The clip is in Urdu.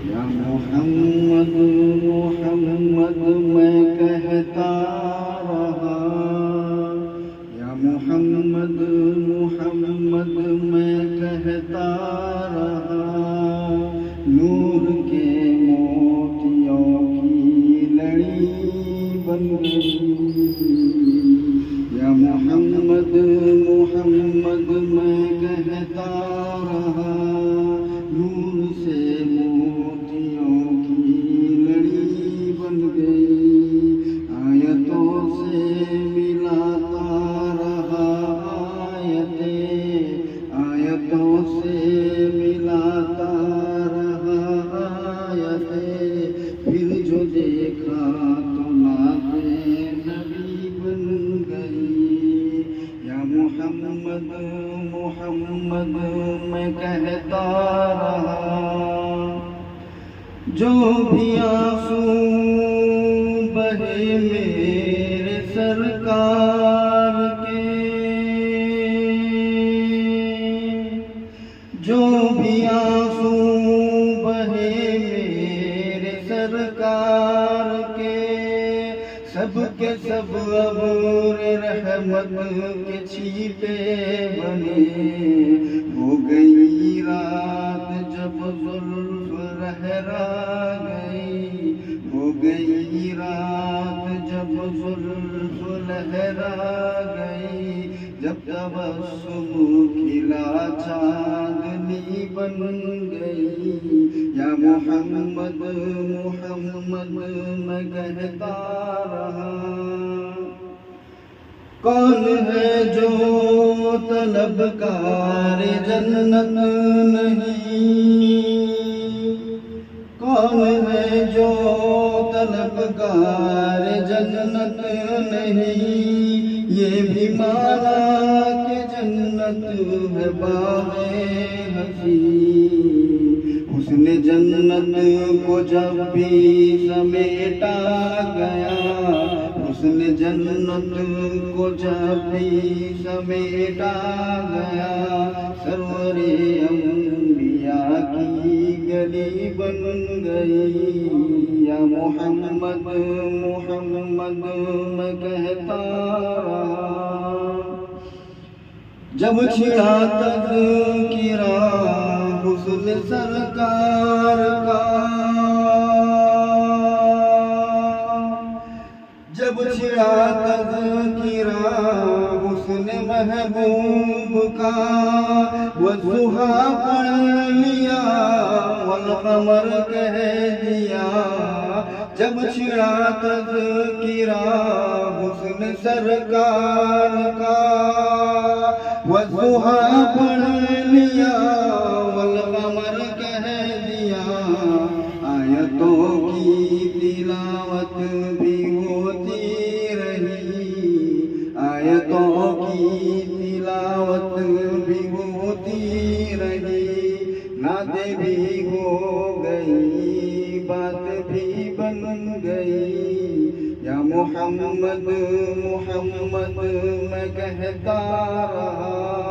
یا محمد محمد میں کہتا رہا، یا محمد محمد میں کہتا رہا، نور کے موتیوں کی لڑی بن گئی۔ یا محمد محمد میں کہتا رہا، نور سے موتیوں کی لڑی بن گئی۔ آیتوں سے ملاتا رہا آیتیں، آیتوں سے ملاتا رہا آیتیں، پھر جو دیکھا تو نعت نبی بن گئی۔ یا محمد محمد میں کہتا رہا، جو بھی آنسو بہے میرے سرکار کے، جو بھی آنسو بہے میرے سرکار کے، سب کے سب ابر رحمت کے چھیپے بنے۔ ہو گئی رات جب زلف لہرا گئی، ہو گئی رات جب زلف لہرا گئی، جب تبسم کھلا چاندنی بن گئی۔ یا محمد محمد میں کہتا رہا، کون ہے جو طلبگار جنت نہیں، کون ہے جو طلبگار جنت نہیں، یہ بھی مانا کہ جنت ہے باغ حسین۔ حسن جنت کو جب بھی سمیٹا گیا، حسن جنت کو جب بھی سمیٹا گیا، سرور انبیاء کی گلی بن گئی۔ یا محمد محمد میں کہتا رہا، جب چھڑا تذکرہ حسن سرکار کا، جب چھڑا تذکرہ حسن محبوب کا، والضحیٰ پڑھ لیا والقمر کہہ دیا، جب چھڑا تذکرہ حسن سرکار کا، والضحیٰ پڑھ لیا والقمر کہہ دیا، آیتوں کی تلاوت بھی ہوتی رہی، آیتوں کی تلاوت بھی ہوتی رہی، نعتیں بھی ہو گئی، بات بھی بن گئی۔ یا محمد محمد میں کہتا رہا،